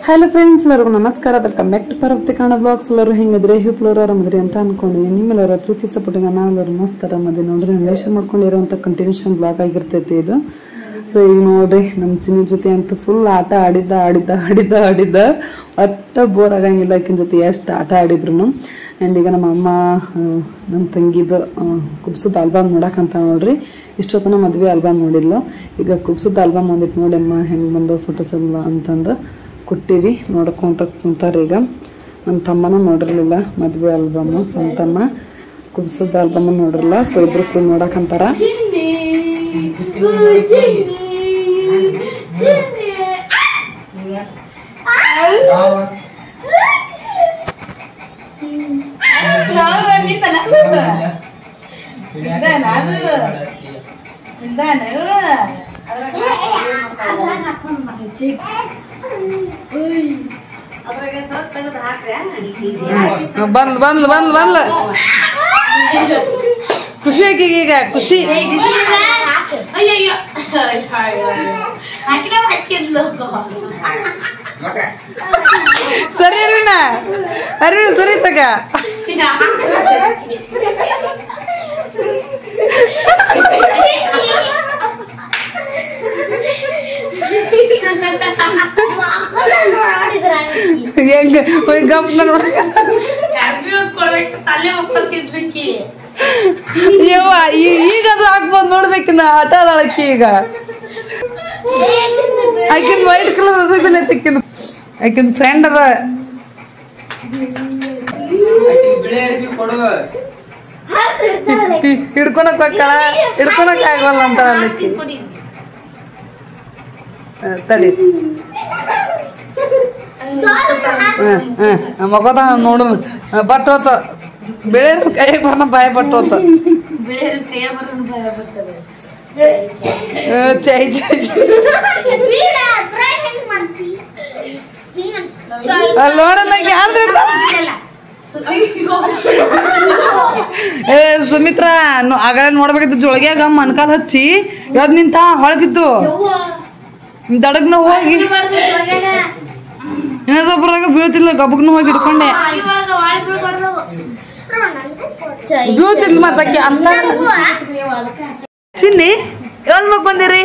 Hello friends, ಎಲ್ಲರಿಗೂ ನಮಸ್ಕಾರ. Welcome back to Parvathi Kannada blogs. ಎಲ್ಲರೂ ಹೆಂಗಿದ್ರೆ ಹಿಪ್ಲೋರು ಆರಾಮದ್ರಿ ಅಂತ ಅನ್ಕೊಂಡಿದ್ದೀನಿ. ನಿಮ್ಮೆಲ್ಲರ ಪ್ರೀತಿ ಸಪೋರ್ಟಿಂದ ನಾವೆಲ್ಲರೂ ಮಸ್ತ್ ಆರಾಮದಿ ನೋಡ್ರಿ. ರಿಲೇಷನ್ ಮಾಡ್ಕೊಂಡಿರೋಂಥ ಕಂಟಿನ್ಯೂಷನ್ ಬ್ಲಾಗ್ ಆಗಿರ್ತೈತಿ ಇದು. ಸೊ ಈಗ ನೋಡ್ರಿ, ನಮ್ಮ ಚಿನ್ನ ಜೊತೆ ಅಂತೂ ಫುಲ್ ಆಟ ಆಡಿದ್ದ ಒಟ್ಟ ಬೋರ್ ಆಗಂಗಿಲ್ಲ. ಆಕಿನ ಜೊತೆ ಎಷ್ಟು ಆಟ ಆಡಿದ್ರು. ಆ್ಯಂಡ್ ಈಗ ನಮ್ಮ ಅಮ್ಮ ನಮ್ಮ ತಂಗಿದು ಕುಬ್ಸದ ಆಲ್ಬಮ್ ನೋಡಕ್ಕಂತ ನೋಡ್ರಿ. ಇಷ್ಟೊತ್ತನ ಮದುವೆ ಆಲ್ಬಮ್ ನೋಡಿಲ್ಲ. ಈಗ ಕುಬ್ಸದ ಆಲ್ಬಮ್ ಒಂದಿಟ್ಟು ನೋಡಿ ಅಮ್ಮ ಹೆಂಗೆ ಬಂದವು ಫೋಟೋಸ್ ಎಲ್ಲ ಅಂತಂದು ಕೊಟ್ಟಿವಿ. ನೋಡ್ಕೊಂತ ಕುಂತಾರೆ. ಈಗ ನಮ್ಮ ತಮ್ಮನೂ ನೋಡಿರ್ಲಿಲ್ಲ ಮದುವೆ ಆಲ್ಬಮ್. ಸಂತಮ್ಮ ಕುಬ್ಸದ ಆಲ್ಬಮ್ ನೋಡಿರಲ್ಲ. ಸೊ ಇಬ್ರು ಕೂಡ ನೋಡಕ್ಕಂತಾರ. ಬಂದ್ಲ ಖುಷಿ ಆಕಿಗೆ ಈಗ ಖುಷಿ. ಸರಿ ಅರವಿಣ ಸರಿ ತಗ. ಹೆಂಗ ಗಪ್ನ ನೋಡ ಯವ್ವ ಈಗಾದ್ರೂ ಹಾಕ್ಬೋದು ನೋಡ್ಬೇಕಿನ್ನ ಆಟ ಆಡಕ್ಕೆ. ಈಗ ಆಕಿನ ವೈಟ್ ಕಲರ್ ಅದ ತಿಕ್ಕಿದ್ ಆಕಿನ ಫ್ರೆಂಡ್ ಅದ. ಹಿಡ್ಕೊಳಕ್ ಹೋಗ್ತಾಳ, ಹಿಡ್ಕೊಳಕ್ ಆಗಲ್ಲ ಅಂತ ಅಲ್ಲಿಕ್ಕಿ. ತಡಿ ಮಗದ ನೋಡು ಬಟ್ ಹೋತ ಬೆಳೆ ಕೈಯಾಗ ಬರೋಣ ಬಾಯ ಬಟ್ ಹೋತ. ಚೈ ನೋಡಲ್ಲ ಯಾರ್ದು ಸುಮಿತ್ರಾ ಆಗಲೇ ನೋಡ್ಬೇಕಿತ್ತು. ಜೋಳಿಗ್ಯಾಗ ಮನ್ಕಾಲ್ ಹಚ್ಚಿ ಯಾವ್ದು ನಿಂತ ಹೊಳೆ ಬಿದ್ದು ದಡಗ್ನ ಹೋಗಿ ಇನ್ನೊಬ್ಬರಾಗ ಬೀಳ್ತಿಲ್ಲ. ಗಬ್ಬಗ್ನ ಹೋಗಿ ಹಿಡ್ಕೊಂಡೆ ಬೀಳ್ತಿದ್ಲು. ಮತ್ತಕ್ಕೆ ಅಂತ ಚಿನ್ನಿ ಎಲ್ ಮಕ್ ಬಂದಿರಿ?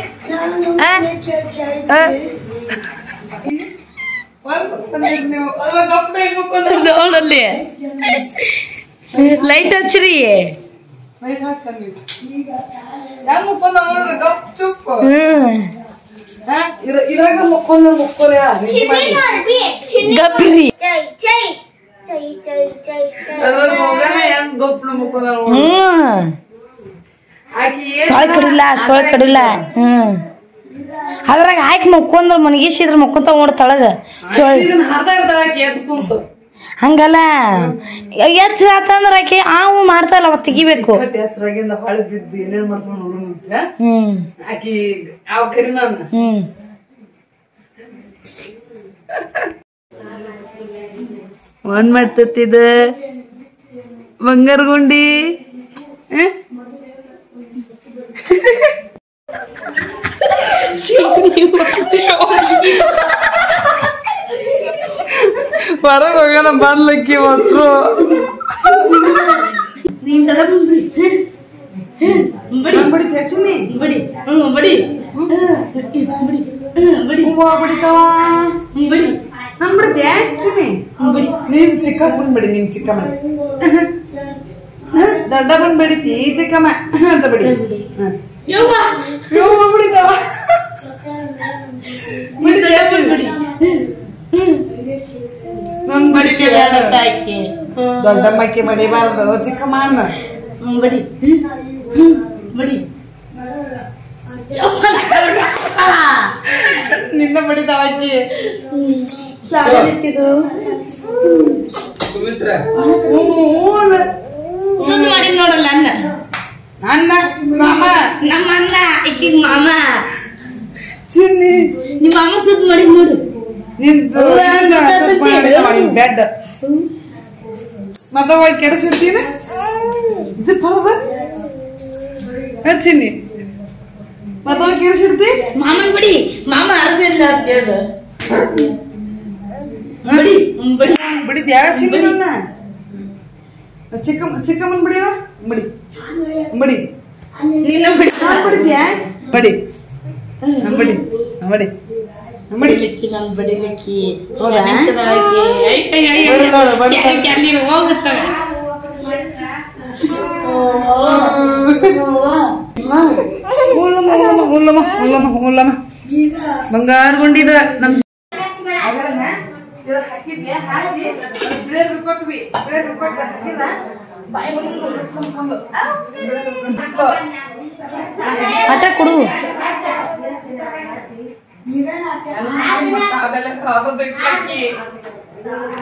ನೋಡಲ್ಲಿ ಲೈಟ್ ಹಚ್ಚ್ರಿ. ಗಪ್ರಿ ಸೊಳ್ ಕಡಿಲ್ಲ. ಅದ್ರಾಗ ಹಾಕಿ ಮಕ್ಕೊಂದ್ರ ಮನಗೀಸಿದ್ರ ಮಕ್ಕೊಂತ ಓಡ್ತಾಳಗ. ಹಂಗಲ್ಲ ಎಚ್ಚ ಆತಂದ್ರ ಆಕಿ ಆವು ಮಾಡ್ತಾಳ ಅವ ತೆಗಿಬೇಕು. ಒಂದ್ ಮಾಡ್ತಿದ ಬಂಗಾರ ಗುಂಡಿ. ಹೊರಗೆ ಹೋಗೋಣ ಬರ್ಲಕ್ಕಿ ಮಾತ್ರ ನೀನ್ ಚಿಕ್ಕ ಬಂದ್ಬಿಡಿ. ನಿಮ್ ಚಿಕ್ಕಮ್ಮ ದೊಡ್ಡ ಬಂದ್ಬಿಡಿತಿ ಚಿಕ್ಕಮ್ಮ ಅಂತ ಬಿಡಿ. ಬಿಡಿತಾವ ದೊಡ್ಡಮ್ಮಕ್ಕೆ ಬಡಿಬಾರ್ದು ಚಿಕ್ಕಮ್ಮ ಅನ್ನ ಬಡಿ ಬಡಿ. ನಿನ್ನ ಬಡಿತಾಳಕ್ಕಿ ಸುದ್ದಿ ಮಾಡಿ ನೋಡಲ್ಲ ಅನ್ನ ಅನ್ನ ಮಾಮ ನಮ್ಮ ಅನ್ನ ಇಕ್ಕಿಗ್ ಮಾಮ ಚಿನ್ನಿ ನಿಮ್ಮ ಮಾಮ ಸುದ್ದಿ ಮಾಡಿ ನೋಡು. ಬೆಡ್ ಮತ್ತ ಹೋಗಿ ಕೆಡಸಿಡ್ತೀನ ಜಿಪ್ಪದ ಚಿನ್ನಿ ಮತ್ತ ಹೋಗಿ ಕೆಡಸಿಡ್ತಿ. ಮಾಮನ್ ಬಿಡಿ, ಮಾಮ ಅರ್ಧ ಇಲ್ಲ ಅಂತ ಹೇಳ. ಬಿಡಿದ್ಯಾ ಚಿಕ್ಕಮ್ಮನ್ನ ಚಿಕ್ಕಮ್ಮನ್ ಬಿಡಿಯವ ಬಿಡಿ ಬಿಡಿ ನೀನ ಬಿಡಿ ಬಿಡಿದ್ಯಾ ಬಡಿ ಬಡಿ ಬಡಿ ಬಡಿಲಿಕ್ಕಿ ನಾನು ಬಡಿಲಿಕ್ಕಿ ಹೋಗುತ್ತವೆ ಬಂಗಾರ ಗುಂಡಿದ ನಮ್ ಆಟ ಕೊಡು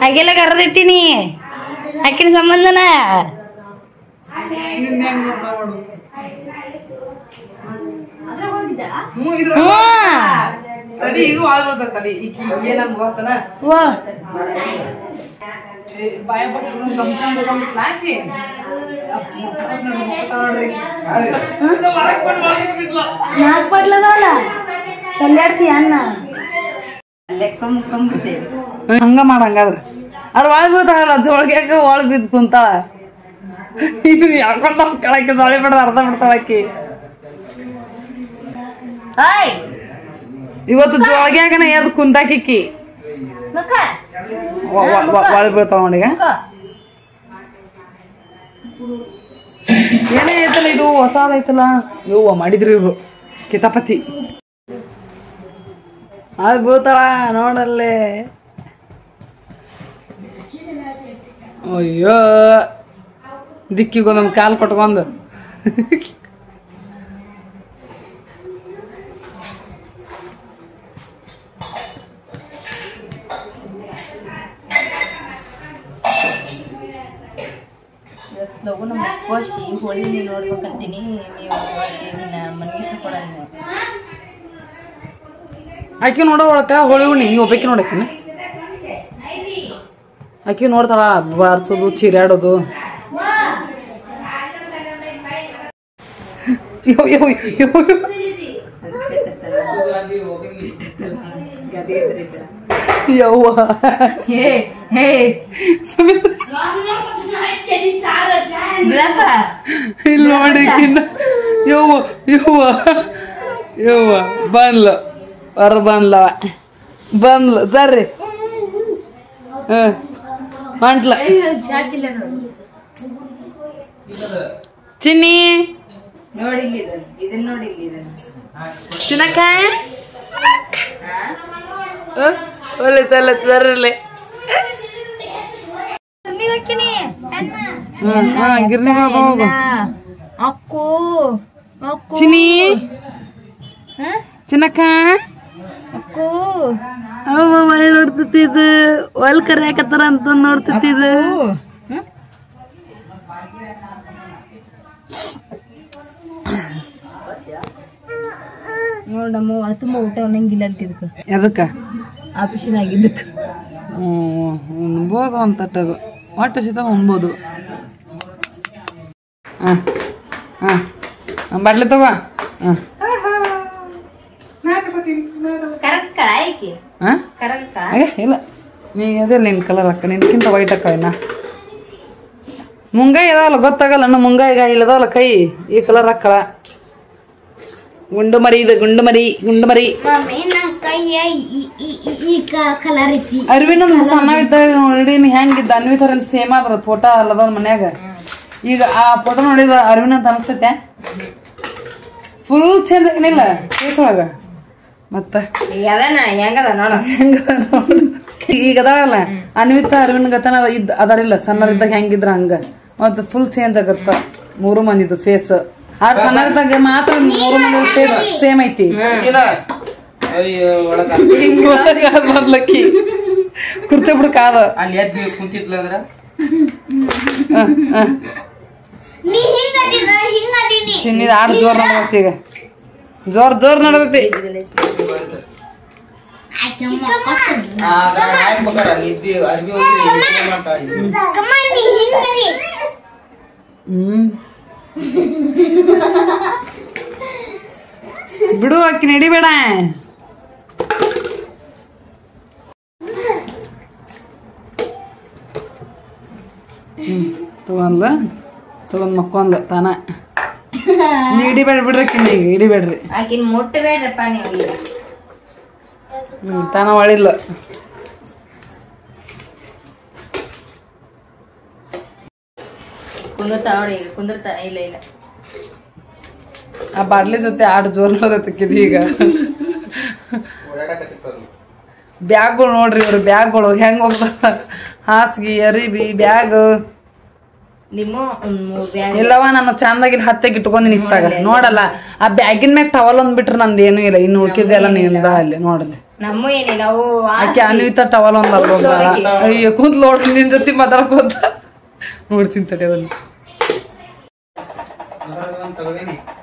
ಹಾಗೆಲ್ಲ ಕರೆದಿಟ್ಟಿನಿ ಅಕ್ಕಿನ ಸಂಬಂಧನ ತಡಿ ಈಗ ಹಾಳು ಬರ್ತದ ತಡಿ ಈಗ ಏನಂತ ಗೊತ್ತನ ಬಾಯ ಹಾಕಿ ಹಂಗ ಮಾಡಂಗಾದ್ರ ಅದ್ರ ಒಳಗ್ ಬೀಳ್ತಾಳಲ್ಲ ಜೋಳ್ಗ್ಯಾಕ ಒಳಗ್ ಬಿದ್ದು ಕುಂತಾಳ ಇದು ಯಾಕೊಂಡ ಕಳಕ್ಕೆ ಸೊಳೆ ಬಿಡ್ದ ಅರ್ಧ ಬಿಡ್ತಾಳಕ್ಕಿ ಇವತ್ತು ಜೋಳ್ಗ್ಯಾಗನ ಎದ್ ಕುಂತಾಕಿಕ್ಕಿ ಒಳಗ್ ಬೀಳ್ತಾವ ನೋಡಿಗ ಏನೇ ಐತಲ್ಲ ಇದು ಹೊಸಾದೈತಲ್ಲ ಇವ್ವ ಮಾಡಿದ್ರಿ ಇವ್ರು ಕಿತಾಪತಿ ಅದು ಬೀಳ್ತಾಳ ನೋಡಲ್ಲೇ ಅಯ್ಯೋ ದಿಕ್ಕಿಗೊಂದೊಂದು ಕಾಲು ಕೊಟ್ಕೊಂಡು ಲಗು ನಮ್ಮ ಕೋಶಿ ಹೋಳಿ ನೋಡ್ಬೇಕಂತೀನಿ ನೀವು ಮನಗೇಶ ಕೊಡಲ್ಲ ನೀವು ಆಕಿ ನೋಡೋ ಒಳಕ ಹೋಳಿ ಉಣ್ಣಿ ನೀವು ಒಬ್ಬಾಕಿ ನೋಡಕ್ಕಿನ ಆಕಿ ನೋಡ್ತಾಳ ಬಾರ್ಸೋದು ಚೀರಾಡೋದು ಯವ್ವ ಇಲ್ಲಿ ನೋಡಿ ಯವ್ವ ಯವ್ವ ಯವ್ವ ಬಂದ್ಲು ಹೊರ ಬಂದ್ಲವ ಬಂದ್ಲು ಸರ್ರಿ ಮಂಟ್ಲ ಚಿನ್ನಿ ನೋಡಿಲ್ಲ ಇದನ್ನ ನೋಡಿಲ್ಲ ಚಿನ್ನಕ್ಕ ಒಳ್ಳೆ ತರಲೆ ಗಿರ್ನಿ ಹೋಗು ಅಕ್ಕು ಚಿನ್ನಿ ಚಿನ್ನಕ್ಕ ಅಕ್ಕು ಅವ ಮಳೆ ನೋಡ್ತಿದ್ದು ಹೊಲ್ ಕರಿಯಾಕತ್ತಾರ ಅಂತ ನೋಡ್ತಿದ್ದು ನೋಡಮ್ಮ ಒಳ ತುಂಬ ಊಟ ಅನ್ನಂಗಿಲ್ಲ ಅಂತ ಇದಕ್ಕೆ ಎದಕ್ಕ ಆಪರೇಷನ್ ಆಗಿದ್ದಕ್ಕೆ ಉಣ್ಬೋದು ಅಂತ ಹೊಟ್ಟೆ ಸೀತ ಉಣ್ಬೋದು ಬಾಟ್ಲಿ ತಗೋ ಇಲ್ಲ ನೀ ಅದಿಲ್ಲ ನಿನ್ ಕಲರ್ ಅಕ್ಕ ನಿನ್ಕಿಂತ ವೈಟ್ ಅಕ್ಕ ಇನ್ನ ಮುಂಗಾಯಿ ಅದಾವಲ್ಲ ಗೊತ್ತಾಗಲ್ಲ ನನ್ನ ಮುಂಗಾಯಿಗ ಇಲ್ಲದವಲ್ಲ ಕೈ ಈ ಕಲರ್ ಅಕ್ಕಳ ಗುಂಡು ಮರಿ ಇದು ಗುಂಡು ಮರಿ ಅರ್ವಿನ ಸಣ್ಣವಿದ್ದಾಗ ನೋಡಿನಿ ಹೆಂಗಿದ್ದ ಅನ್ವಿತರ ಸೇಮ್ ಆದ್ರ ಫೋಟೋ ಅಲ್ಲದವ್ರ ಮನ್ಯಾಗ ಈಗ ಆ ಫೋಟೋ ನೋಡಿದ ಅರ್ವಿನ ಅಂತ ಅನಿಸ್ತೈತೆ ಫುಲ್ ಚೇಂಜ್ ಆಗಿನಿಲ್ಲ ಫೇಸ್ ಒಳಗ ಮತ್ತ ಈಗ ಅದಾವಲ್ಲ ಅನ್ವಿತ ಅರ್ವಿನ ಗತನ ಅದಾರಿಲ್ಲ ಸಣ್ಣರಿದ್ದಾಗ ಹೆಂಗಿದ್ರ ಹಂಗ ಮತ್ತ ಫುಲ್ ಚೇಂಜ್ ಆಗತ್ತ ಮೂರು ಮಂದಿದು ಫೇಸ್ ಆ ಸಣ್ಣರಿದ್ದಾಗ ಮಾತ್ರ ಮೂರು ಮಂದಿ ಫೇಸ್ ಸೇಮ್ ಐತಿ ಮೊದ್ಲಕ್ಕಿ ಕುರ್ಚಿ ಬಿಡ್ಕಾದ ಅಲ್ಲಿ ಎದ್ದು ಕುಂತಿದ್ಲ ಅಂದ್ರ ಚಿನ್ನಿದ ಆಡ್ ಜೋರ್ ನಡದೈತಿ ಈಗ ಜೋರ್ ನಡದೈತಿ ಬಿಡು ಅಕ್ಕಿ ನಡಿಬೇಡ ತಗೊಂಡ್ ಮಕ್ಕೊಂದ್ಲ ತಾನ ನೀ ಹಿಡಿಬೇಡ ಬಿಡ್ರಿ ಈಗ ಹಿಡಿಬೇಡ್ರಿ ಆಕಿನ್ ಮುಟ್ಟಬೇಡ್ರಪ್ಪ ನೀವು ಈಗ ತಾನ ಒಳಿಲ್ಲ ಕುಂದಿರ್ತಾವಡಿ ಈಗ ಕುಂದಿರ್ತಾ ಇಲ್ಲ ಇಲ್ಲ ಆ ಬಾಡ್ಲಿ ಜೊತೆ ಆಡ್ ಜೋರ್ ನೋಡತಕ್ಕಿದ್ ಈಗ ಬ್ಯಾಗ್ಗಳು ನೋಡ್ರಿ ಇವ್ರು ಬ್ಯಾಗ್ಗಳು ಹೆಂಗ್ ಹೋಗ್ದ ಹಾಸಿಗೆ ಅರಿಬಿ ಬ್ಯಾಗ್ ನಿಮ್ಮ ಇಲ್ಲವ ನಾನು ಚಂದಾಗಿ ಹತ್ತೆಗೆ ಇಟ್ಕೊಂಡಿ ನಿಂತಾಗ ನೋಡಲ್ಲ ಆ ಬ್ಯಾಗಿನ ಮ್ಯಾಗ ಟವಲ್ ಒಂದ್ ಬಿಟ್ರೆ ನಂದು ಏನೂ ಇಲ್ಲ ಇನ್ನು ಉಳ್ಕಿದ್ದೆಲ್ಲ ನಿಂದ ಅಲ್ಲಿ ನೋಡಲಿ ನಮ್ಮ ಏನಿಲ್ಲ ಅವು ಆಕೆ ಅನ್ವಿತ ಟವಲ್ ಒಂದ್ ಅಯ್ಯೋ ಕುಂತ್ ನೋಡ್ರಿ ನಿನ್ ಜೊತೆ ಮಾತಾಡ್ಕೋತ ನೋಡ್ತೀನಿ ತಡೆ ಒಂದು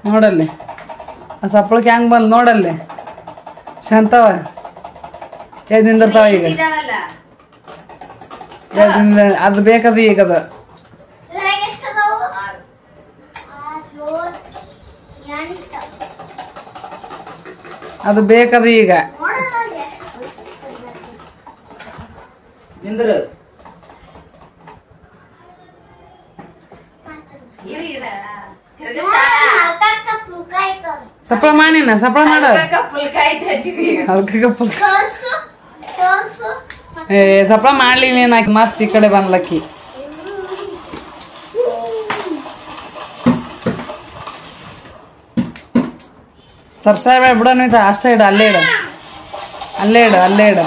ನೋಡಲ್ಲಿ ಆ ಸಪ್ಪಳಕ್ಕೆ ಹೆಂಗ್ ಬಂದ್ ನೋಡಲ್ಲಿ ಶಾಂತವ ಎದ್ ನಿಂದಿರ್ತಾವ ಈಗ ಅದು ಬೇಕದ ಈಗ ಅದ ಅದು ಬೇಕದ ಈಗ ಸಪ್ಪಳ ಮಾಡಿನ ಸಪ್ಪಳ ಮಾಡ ಅದಕ್ಕೆ ಸಪ್ಪಳ ಮಾಡ್ಲಿ ನೀನಾಕಿ ಮತ್ ಈ ಕಡೆ ಬಂದ್ಲಕ್ಕಿ ಸರ್ಸಾಯ ಬಿಡ ನೀತ ಅಷ್ಟೇ ಇಡ ಅಲ್ಲೇ ಇಡ ಅಲ್ಲೇ ಇಡ ಅಲ್ಲೇ ಇಡ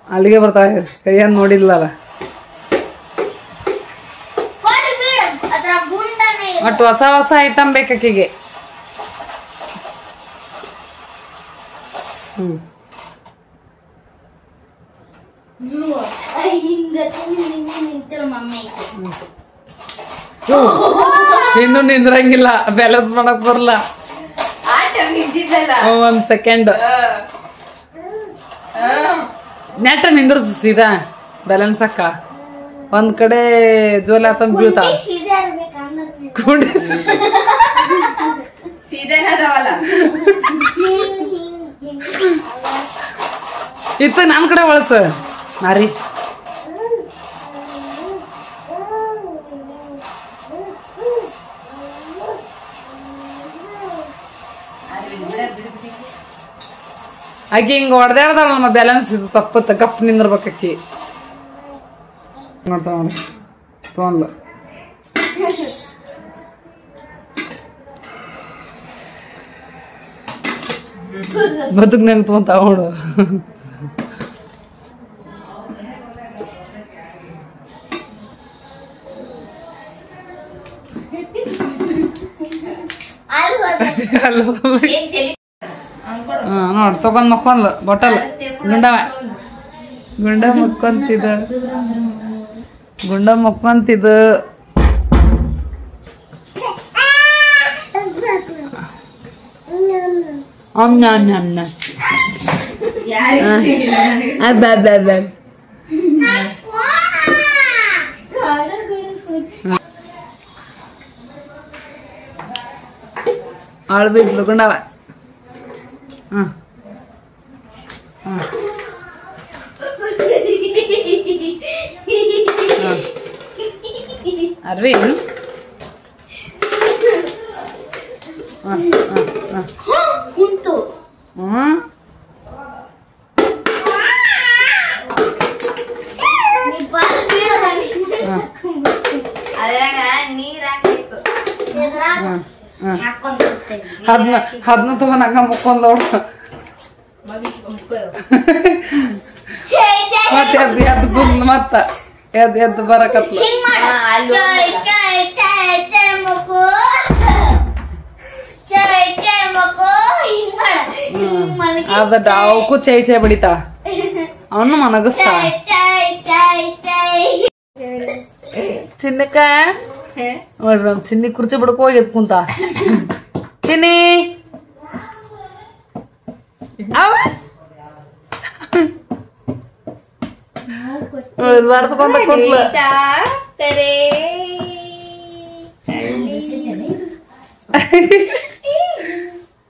ಅಲ್ಲಿಗೆ ಬರ್ತಾಳೆ ಕೈಯನ್ ನೋಡಿಲ್ಲಲ್ಲ ಒಟ್ಟು ಹೊಸ ಹೊಸ ಐಟಮ್ ಬೇಕೀಗೆ ಇನ್ನು ನಿಂದ್ರಂಗಿಲ್ಲ ಬ್ಯಾಲೆನ್ಸ್ ಮಾಡಕ್ ಬರಲ್ಲ ಒಂದ್ ಸೆಕೆಂಡ್ ನೆಟ್ಟ ನಿಂದ್ರಸ ಸೀದಾ ಬ್ಯಾಲೆನ್ಸ್ ಅಕ್ಕ ಒಂದ್ ಕಡೆ ಜೋಲಿ ಆತಂದ್ ಬೀಳ್ತಾ ಇತ್ತ ನನ್ ಕಡೆ ಒಳಸ ಮಾರಿ ಆಕಿ ಹಿಂಗ ಹೊಡೆದಾಡ್ದಾಳ ನಮ್ಮ ಬ್ಯಾಲೆನ್ಸ್ ಇದು ತಪ್ಪತ್ತ ಕಪ್ ನಿಂದಿರ್ಬೇಕಿ ನೋಡ್ತಾ ನೋಡಿ ತೊಂದ್ಲ ಬದುಕ್ ನಂಗೆ ತೊಗೊಂತ ಅವಳು ನೋಡ್ ತಗೊಂಡ್ ಮಕ್ಕೊಂದ್ಲು ಬೊಟ್ಟಲ್ ಗುಂಡ ಮಕ್ಕೊಂತಿದ ಆಳ್ ಬಿದ್ಲು ಗುಂಡವ ಅರವಿಂದ್ ಹದ್ನ ತಗೊಂಡ್ ಹಂಗ ಮುಕ್ಕೊಂಡ್ ನೋಡ ಮತ್ತೆ ಎದ್ದು ಬಂದ್ ಮತ್ತ ಎದ್ದು ಬರಕತ್ಲ ಅದ ಅವಕ್ಕೂ ಚೈ ಚೈ ಬಡಿತಾಳ ಅವನು ಮನಗಸ್ತಾಳ ಚಿನ್ನಕ್ಕ ನೋಡ್ರಿ ಚಿನ್ನಿ ಕುರ್ಚಿ ಬಿಡಕ್ ಹೋಗಿ ಎದ್ ಕುಂತ ಚಿನ್ನಿ ಬಡ್ಕೊಂಡ ಕೂತ್ಲ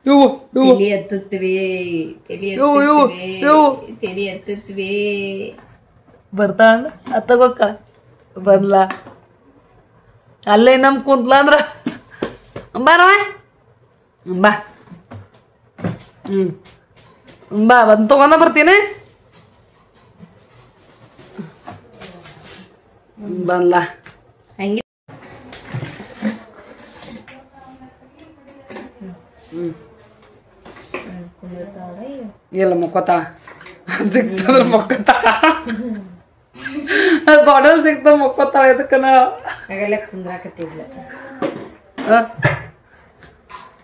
ಇವು ತಲಿ ಎತ್ತುತ್ತವೆ ತಲಿ ಎತ್ತುತ್ತವೆ ಬರ್ತಾಳ ಅತ್ತಗೋಕ್ಕ ಬರ್ಲ ಅಲ್ಲೇ ನಮ್ ಕುಂತ್ಲ ಅಂದ್ರ ಬಾರವ ಬಾ ಬಾ ಬಂದ್ ತಗೊಂಡ ಬರ್ತೀನಿ ಬಂದ್ಲ ಹಂಗೆ ಇಲ್ಲ ಮುಕ್ಕೋತಾಳ ಸಿಕ್ತಂದ್ರ ಮುಕ್ಕೋತಾಳ ಅದು ಬಾಟಲ್ ಸಿಕ್ತ ಮುಕ್ಕೋತಾಳ ಇದಕ್ಕನ ಹಾಗೆಲ್ಲ ಕುಂದ್ರಾಕತ್ತಿದ್ಲ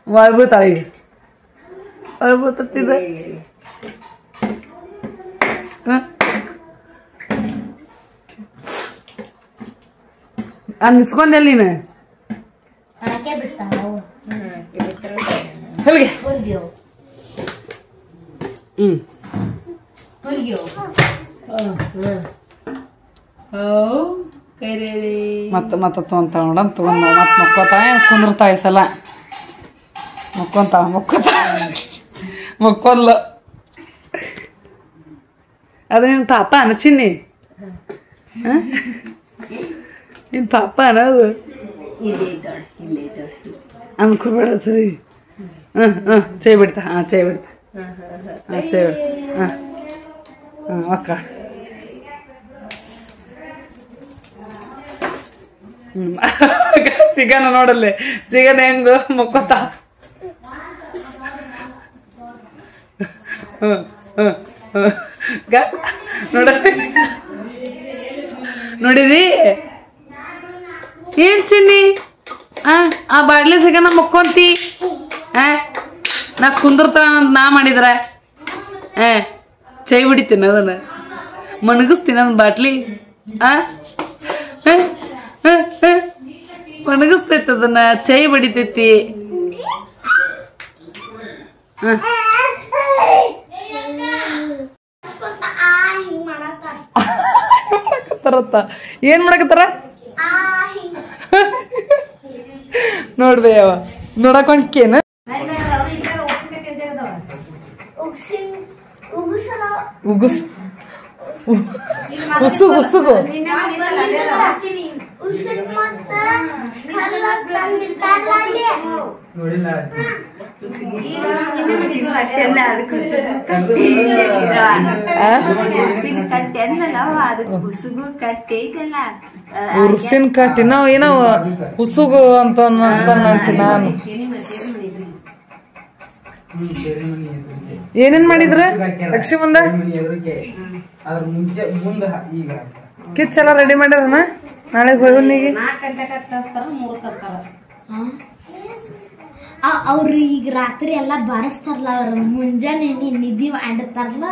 ಮಾಡ್ಬಿಡ್ತಾಳ ಈಗ ಮಾಡ್ಬಿಡ್ತಿದ್ದ ನಿಸ್ಕೊಂಡೆಲ್ಲ ನೀನು ಹಾಕೆ ಬಿಡ್ತಾಳ ಹೊಲಿಗೆ ಹೊಲ್ಗ್ಯೋ ಹೊಲ್ಗ್ಯೋ ಮತ್ತೆ ತೊಗೊಂತ ನೋಡನ್ ತಗೊಂಡ್ ಮತ್ತೆ ಮುಕ್ಕೋತಾಳ ಕುಂದಿರ್ತಾಳ ಈ ಸಲ ಮುಕ್ಕೊಲ್ಲ ಅದು ನಿನ್ ಪಾಪ ಅನ ಚಿನ್ನಿ ನಿನ್ ಪಾಪ ಅನ್ನೋದು ಅನ್ಕೋಬೇಡ ಸರಿ ಚೈ ಬಿಡ್ತಾ ಚೈ ಬಿಡ್ತಾ ಚೈ ಬಿಡ್ತಾ ಒಕ್ಕ ಸಿಗನ ನೋಡಲ್ಲಿ ಸಿಗನ ಹೆಂಗ ಮುಕ್ಕೋತ ನೋಡ ನೋಡಿದಿ ಏನ್ ಚಿನ್ನಿ ಆ ಬಾಡ್ಲಿ ಸಿಗನ ಮುಕ್ಕೊಂತಿ ನಾ ಕುಂದಿರ್ತಾಳ ನಾ ಮಾಡಿದ್ರ ಚೈ ಬಿಡಿತೀನಿ ಅದನ್ನ ಮಣಗಿಸ್ತೀನಿ ಅದನ್ನ ಬಾಟ್ಲಿ ಒಣಗಿಸ್ತೈತಿ ಅದನ್ನ ಚೈ ಬಡಿತೈತಿ ಏನ್ ಮಾಡಕತ್ತಾರ ನೋಡ್ಬೇ ಅವ ನೋಡಕೊಂಡ್ಕೇನ ಉಗುಸ್ ಉಸುಗು ಉಸುಗು ಉರ್ಸಿನ ಕಟ್ಟಿ ನಾವ್ ಏನೋ ಉಸುಗು ಅಂತ ನಾನು ಏನೇನ್ ಮಾಡಿದ್ರ ಲಕ್ಷ್ಮಿ ಮುಂದ ಕಿಚ್ಚೆಲ್ಲ ರೆಡಿ ಮಾಡ್ಯಾರನ ನಾಳೆ ಹೋಗೋನಿಗೆ ಅವ್ರು ಈಗ ರಾತ್ರಿ ಎಲ್ಲಾ ಬಾರಿಸ್ತಾರಲ್ಲ ಅವ್ರ ಮುಂಜಾನೆ ನಿಧಿ ಮಾಡಿರ್ತಾರಲ್ಲ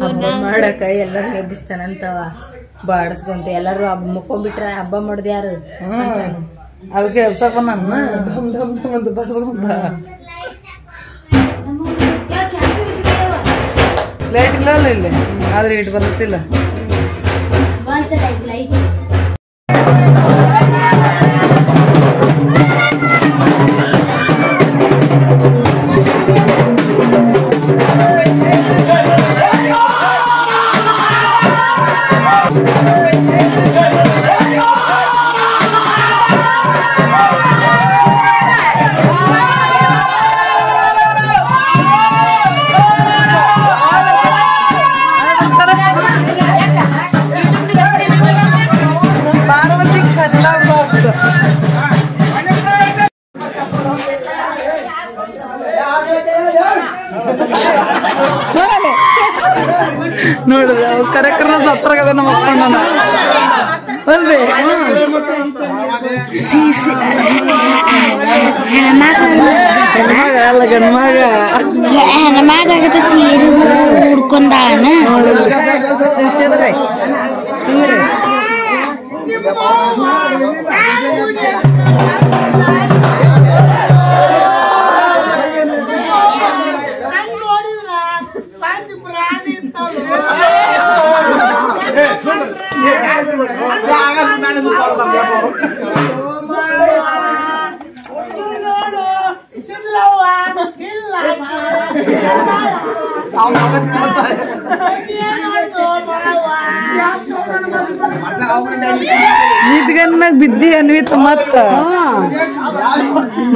ಹಬ್ಬ ಮಾಡಕ ಎಲ್ಲರೂ ಎಬ್ಬಿಸ್ತಾನಂತವ ಬಾಡಸ್ಕೊಂತ ಎಲ್ಲಾರು ಹಬ್ಬ ಮುಕ್ಕೊಂಡ್ಬಿಟ್ರ ಹಬ್ಬ ಮಾಡ್ದ ಯಾರು ಅದಕ್ಕೆ ಎಬ್ಸಕ್ ಬಂದ ಬರ್ಸ್ಕೊಂತ ಲೈಟ್ ಇಲ್ಲ ಇಲ್ಲಿ ಆದ್ರೆ ಇಟ್ಟು ಬರುತ್ತಿಲ್ಲ ನೋಡ್ರಿ ಅವ್ ಕರೆಕ್ಟ್ ಸತ್ತರಾಗದ ನಮ್ಮ ಅಪ್ಪಣ್ಣ ಅಲ್ವೇ ಹೆಣ್ಮಗ ಅಲ್ಲ ಗಂಡ್ಮಗ ಹೆಣ್ಮಗ ಆಗತ್ತ ಸೀರೆ ಉಡ್ಕೊಂಡಾಣ ಸುಮ್ರಿ ನಿದ್ಗನ್ನಾಗ ಬಿದ್ದಿ ಅನ್ವಿತ ಮತ್ತ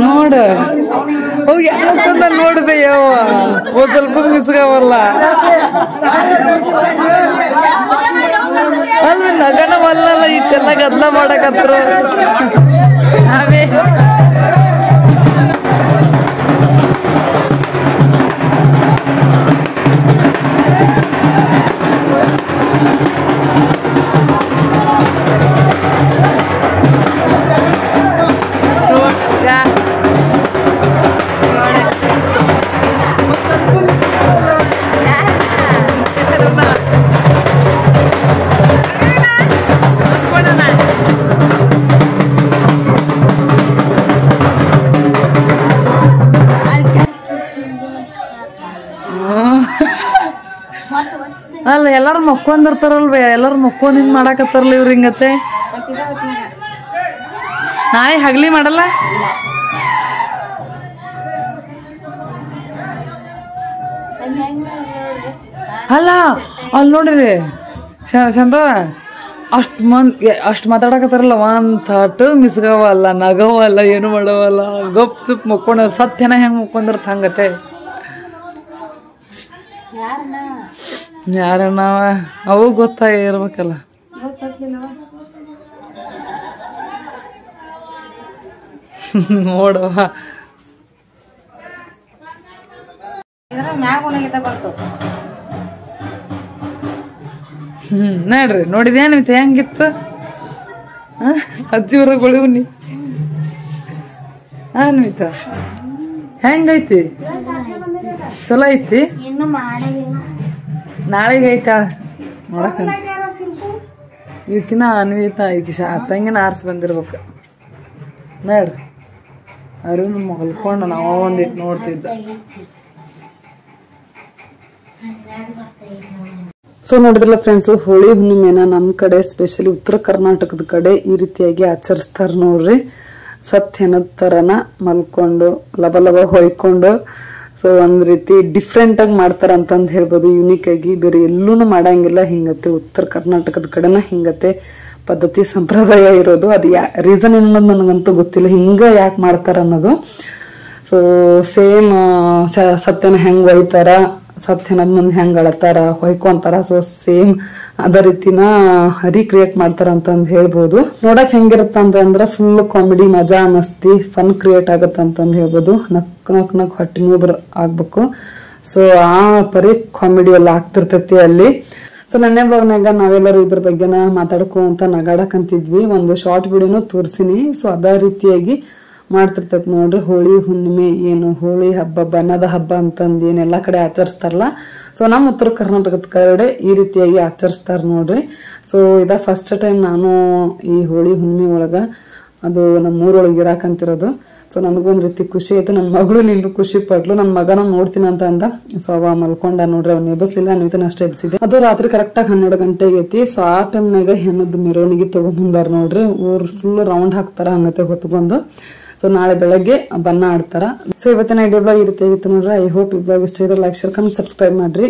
ನೋಡ ಹೋಗಿ ಯಾಕೊಂದ ನೋಡ್ದೆ ಯಾವ ಒಂದ್ ಸ್ವಲ್ಪ ಮಿಸ್ಗಾವಲ್ಲ ಅಲ್ವ ನಗನವಲ್ಲ ಇಟ್ಟೆಲ್ಲ ಗದ್ಲ ಮಾಡಕತ್ರ ಅವೇ ಅಲ್ಲ ಎಲ್ಲಾರು ಮಕ್ಕೊಂದಿರ್ತಾರಲ್ವ ಎಲ್ಲಾರು ಮಕ್ಕೊಂದ್ ಹಿಂಗ್ ಮಾಡಾಕತ್ತಾರಲ್ಲ ಇವ್ರ ಹಿಂಗತ್ತೆ ನಾಳೆ ಹಗ್ಲಿ ಮಾಡಲ್ಲ ಅಲ್ಲ ಅಲ್ಲಿ ನೋಡ್ರಿ ಚಂದ ಅಷ್ಟ್ ಮಾತಾಡಕತ್ತಾರಲ್ಲ ಒಂದ್ ಥಾಟ್ ಮಿಸ್ಗವಲ್ಲ ನಗವಲ್ಲ ಏನು ಮಾಡವಲ್ಲ ಗಪ್ ಚುಪ್ ಮಕ್ಕೊಂಡ ಸತ್ಯನ ಹೆಂಗ್ ಮಕ್ಕೊಂದಿರ್ತ ಹಂಗತೆ ಯಾರಣ್ಣ ಅವು ಗೊತ್ತಾಗಿರ್ಬೇಕಲ್ಲ ನೋಡುವ ನೋಡ್ರಿ ನೋಡಿದೇನಿತ್ತು ಹೆಂಗಿತ್ತು ಅಜ್ಜಿವ್ರ ಗೊಳಿವ್ನಿ ಅನ್ವಿತ ಹೆಂಗೈತಿ ಚಲೋ ಐತಿ ನಾಳೆಗೆ ಐತಾ ನೋಡಕ ಇವಕಿನ ಅನ್ವಿತ ಈಗ ತಂಗಿನ ಆರ್ಸಿ ಬಂದಿರ್ಬೇಕು ನೋಡ್ರಿ ಅರುಣ್ ಮಲ್ಕೊಂಡು ನಾವು ಒಂದಿಟ್ಟು ನೋಡ್ತಿದ್ದ ಸೊ ನೋಡಿದ್ರಲ್ಲ ಫ್ರೆಂಡ್ಸ್ ಹೋಳಿ ಹುಣ್ಣಿಮೆನ ನಮ್ಮ ಕಡೆ ಸ್ಪೆಷಲಿ ಉತ್ತರ ಕರ್ನಾಟಕದ ಕಡೆ ಈ ರೀತಿಯಾಗಿ ಆಚರಿಸ್ತಾರ ನೋಡ್ರಿ ಸತ್ಯನದ ತರನ ಮಲ್ಕೊಂಡು ಲಬ ಹೊಯ್ಕೊಂಡು ಸೊ ಒಂದ್ ರೀತಿ ಡಿಫ್ರೆಂಟ್ ಆಗಿ ಮಾಡ್ತಾರ ಅಂತಂದ್ ಹೇಳ್ಬೋದು ಯುನಿಕ್ ಆಗಿ ಬೇರೆ ಎಲ್ಲೂ ಮಾಡಂಗಿಲ್ಲ ಹಿಂಗತ್ತೆ ಉತ್ತರ ಕರ್ನಾಟಕದ ಕಡೆನ ಹಿಂಗತ್ತೆ ಪದ್ಧತಿ ಸಂಪ್ರದಾಯ ಇರೋದು ಅದು ರೀಸನ್ ಏನನ್ನೋದು ನನಗಂತೂ ಗೊತ್ತಿಲ್ಲ ಹಿಂಗ ಯಾಕೆ ಮಾಡ್ತಾರ ಅನ್ನೋದು ಸೊ ಸೇಮ್ ಸತ್ಯನ ಹೆಂಗ್ ಒಯ್ತಾರ ಸತ್ಯನದ್ ಮುಂದೆ ಹೆಂಗ್ ಅಳತಾರ ಹೊಯ್ಕೊಂತಾರ ಸೊ ಸೇಮ್ ಅದೇ ರೀತಿನ ರೀಕ್ರಿಯೇಟ್ ಮಾಡ್ತಾರ ಅಂತಂದ್ ಹೇಳ್ಬೋದು ನೋಡಕ್ ಹೆಂಗಿರತ್ತ ಅಂತಂದ್ರ ಫುಲ್ ಕಾಮಿಡಿ ಮಜಾ ಮಸ್ತಿ ಫನ್ ಕ್ರಿಯೇಟ್ ಆಗತ್ತ ಅಂತಂದ್ ಹೇಳ್ಬೋದು ನಕ್ ಹೊಟ್ಟೆ ನೋವು ಆಗ್ಬೇಕು ಸೊ ಆ ಪರಿ ಕಾಮಿಡಿ ಎಲ್ಲ ಆಗ್ತಿರ್ತೈತಿ ಅಲ್ಲಿ ಸೊ ನನ್ನ ಬ್ಲಾಗ್ನಾಗ ನಾವೆಲ್ಲರೂ ಇದ್ರ ಬಗ್ಗೆನ ಮಾತಾಡ್ಕೊಂತ ನಗಾಡಕಂತಿದ್ವಿ ಒಂದು ಶಾರ್ಟ್ ವಿಡಿಯೋನು ತೋರ್ಸಿನಿ ಸೊ ಅದೇ ರೀತಿಯಾಗಿ ಮಾಡ್ತಿರ್ತೈತಿ ನೋಡ್ರಿ ಹೋಳಿ ಹುಣ್ಣಿಮೆ ಏನು ಹೋಳಿ ಹಬ್ಬ ಬಣ್ಣದ ಹಬ್ಬ ಅಂತಂದು ಏನೆಲ್ಲಾ ಕಡೆ ಆಚರಿಸ್ತಾರಲ್ಲ ಸೊ ನಮ್ಮ ಉತ್ತರ ಕರ್ನಾಟಕದ ಕಡೆ ಈ ರೀತಿಯಾಗಿ ಆಚರಿಸ್ತಾರ ನೋಡ್ರಿ ಸೊ ಇದ ಫಸ್ಟ್ ಟೈಮ್ ನಾನು ಈ ಹೋಳಿ ಹುಣ್ಣಿಮೆ ಒಳಗ ಅದು ನಮ್ಮ ಊರೊಳಗೆ ಇರಾಕಂತಿರೋದು ಸೊ ನನಗೊಂದ್ ರೀತಿ ಖುಷಿ ಆಯ್ತು ನನ್ನ ಮಗಳು ನಿನ್ನೂ ಖುಷಿ ಪಟ್ಲು ನನ್ನ ಮಗನ ನೋಡ್ತೀನಿ ಅಂತ ಅಂದ ಸೊ ಅವ ಮಲ್ಕೊಂಡ ನೋಡ್ರಿ ಅವ್ನ ಎಬ್ಬಿಸ್ಲಿಲ್ಲ ಅನ್ವಿತನ ಅಷ್ಟೇ ಎಬ್ಸಿದೆ ಅದು ರಾತ್ರಿ ಕರೆಕ್ಟಾಗಿ 12 ಗಂಟೆಗೆ ಐತಿ ಸೊ ಆ ಟೈಮ್ನಾಗ ಹೆಣ್ಣದ ಮೆರವಣಿಗೆ ತಗೊಂಡ್ಬಂದಾರ ನೋಡ್ರಿ ಊರ್ ಫುಲ್ ರೌಂಡ್ ಹಾಕ್ತಾರ ಹಂಗತೆ ಹೊತ್ಕೊಂಡು ಸೊ ನಾಳೆ ಬೆಳಗ್ಗೆ ಬಣ್ಣ ಆಡ್ತಾರ ಸೊ ಇವತ್ತಿನ ಐಡಿಯಾ ಬ್ಲಾಗ್ ಈ ರೀತಿ ಆಗಿತ್ತು ನೋಡ್ರಿ ಐ ಹೋಪ್ ಈ ಬ್ಲಾಗ್ ಇಷ್ಟ ಇದ್ರೆ ಲೈಕ್ ಶೇರ್ ಕಮೆಂಟ್ ಸಬ್ಸ್ಕ್ರೈಬ್ ಮಾಡ್ರಿ